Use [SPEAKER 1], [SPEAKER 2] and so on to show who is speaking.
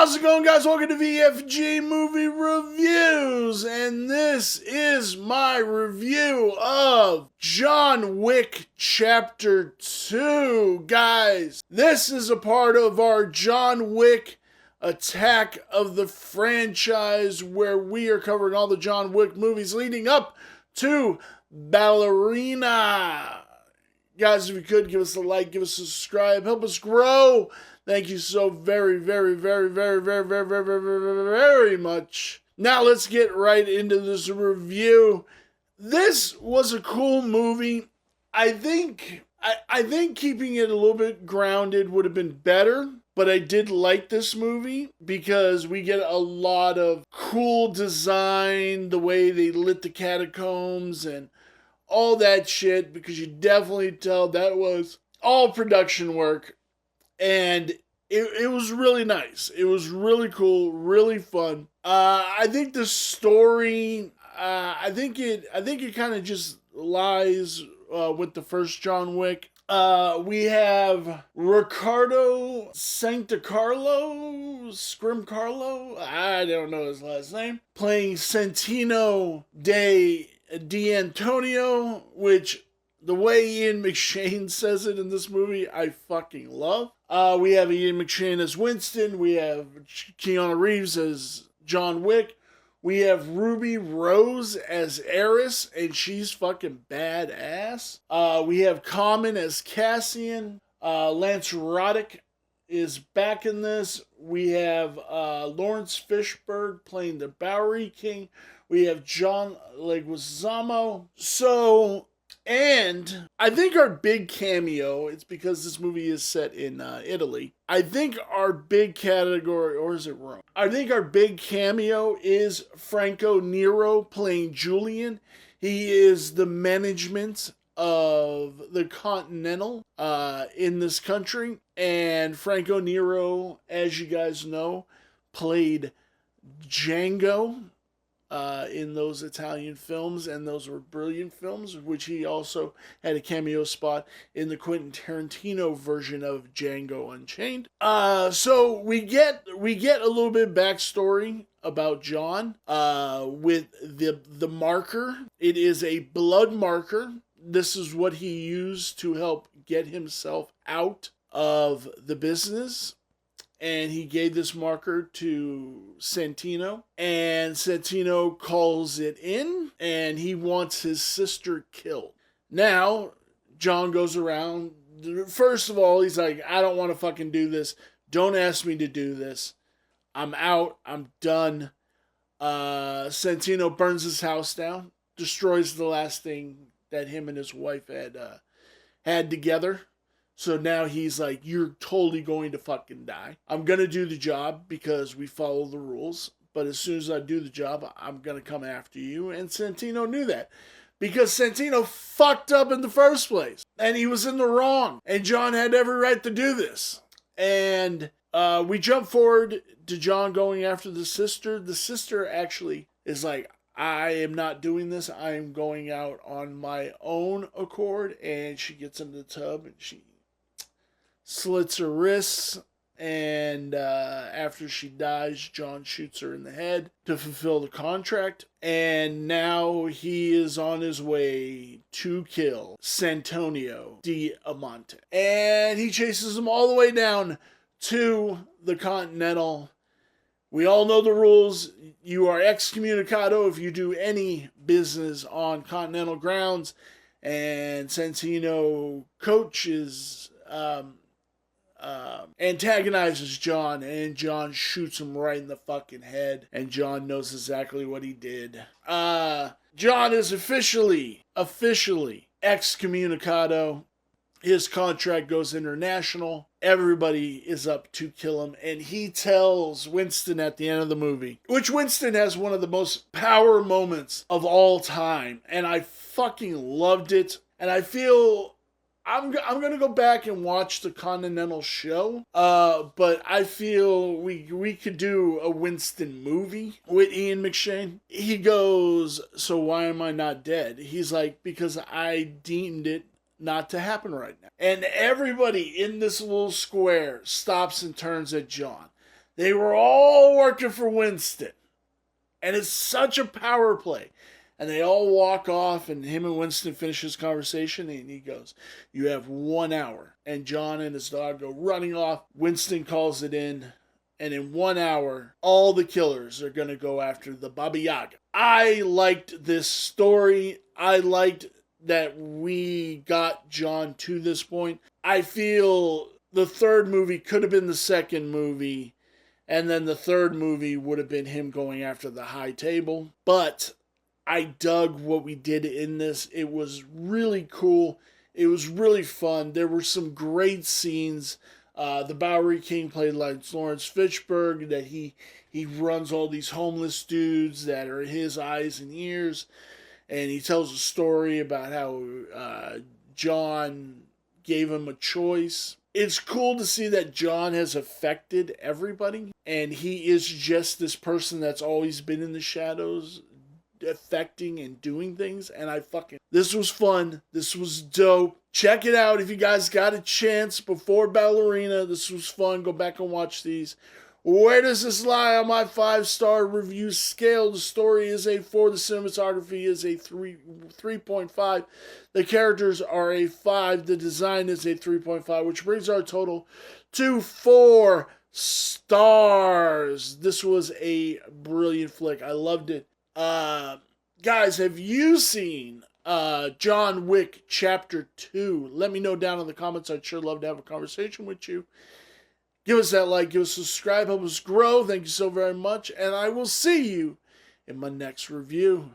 [SPEAKER 1] How's it going, guys? Welcome to VFG Movie Reviews, and this is my review of John Wick Chapter 2. Guys, this is a part of our John Wick Attack of the franchise, where we are covering all the John Wick movies leading up to Ballerina. Guys, if you could, give us a like, give us a subscribe, help us grow. Thank you so very much. Now let's get right into this review. This was a cool movie. I think keeping it a little bit grounded would have been better, but I did like this movie because we get a lot of cool design, the way they lit the catacombs and all that shit, because you definitely tell that was all production work. And it was really nice. It was really cool, really fun. I think the story, I think it kind of just lies with the first John Wick. We have Ricardo Scrimcarlo, I don't know his last name, playing Santino D'Antonio, which the way Ian McShane says it in this movie, I fucking love. We have Ian McShane as Winston. We have Keanu Reeves as John Wick. We have Ruby Rose as Eris, and she's fucking badass. We have Common as Cassian. Lance Roddick is back in this. We have Lawrence Fishburne playing the Bowery King. We have John Leguizamo. And I think our big cameo, it's because this movie is set in Italy. I think our big category, or is it Rome? I think our big cameo is Franco Nero playing Julian. He is the management of the Continental in this country. And Franco Nero, as you guys know, played Django in those Italian films, and those were brilliant films, which he also had a cameo spot in the Quentin Tarantino version of Django Unchained. So we get a little bit of backstory about John with the marker. It is a blood marker. This is what he used to help get himself out of the business. And he gave this marker to Santino, and Santino calls it in, and he wants his sister killed. Now, John goes around. First of all, he's like, I don't want to fucking do this. Don't ask me to do this. I'm out. I'm done. Santino burns his house down, destroys the last thing that him and his wife had together. So now he's like, you're totally going to fucking die. I'm going to do the job because we follow the rules. But as soon as I do the job, I'm going to come after you. And Santino knew that. Because Santino fucked up in the first place. And he was in the wrong. And John had every right to do this. And we jump forward to John going after the sister. The sister actually is like, I am not doing this. I am going out on my own accord. And she gets in the tub and she slits her wrists, and after she dies, John shoots her in the head to fulfill the contract, and now he is on his way to kill Santonio Diamante. And he chases him all the way down to the Continental. We all know the rules. You are excommunicado if you do any business on Continental grounds, and Santino coaches antagonizes John, and John shoots him right in the fucking head, and John knows exactly what he did. John is officially excommunicado. His contract goes international. Everybody is up to kill him, and he tells Winston at the end of the movie, which Winston has one of the most power moments of all time, and I fucking loved it, and I feel I'm going to go back and watch the Continental show, but I feel we could do a Winston movie with Ian McShane. He goes, so why am I not dead? He's like, because I deemed it not to happen right now. And everybody in this little square stops and turns at John. They were all working for Winston. And it's such a power play. And they all walk off, and him and Winston finish his conversation, and he goes, "You have 1 hour." And John and his dog go running off. Winston calls it in, and in 1 hour, all the killers are going to go after the Baba Yaga. I liked this story. I liked that we got John to this point. I feel the third movie could have been the second movie, and then the third movie would have been him going after the high table. But I dug what we did in this. It was really cool. It was really fun. There were some great scenes. The Bowery King played like Lawrence Fishburne, that he runs all these homeless dudes that are his eyes and ears. And he tells a story about how John gave him a choice. It's cool to see that John has affected everybody, and he is just this person that's always been in the shadows, affecting and doing things. And this was fun. This was dope. Check it out if you guys got a chance before Ballerina. This was fun. Go back and watch these. Where does this lie on my 5-star review scale? The story is a 4. The cinematography is a 3.5. The characters are a 5. The design is a 3.5, which brings our total to 4 stars. This was a brilliant flick. I loved it. Guys, have you seen John Wick Chapter 2? Let me know down in the comments. I'd sure love to have a conversation with you. Give us that like, give us a subscribe, help us grow. Thank you so very much, and I will see you in my next review.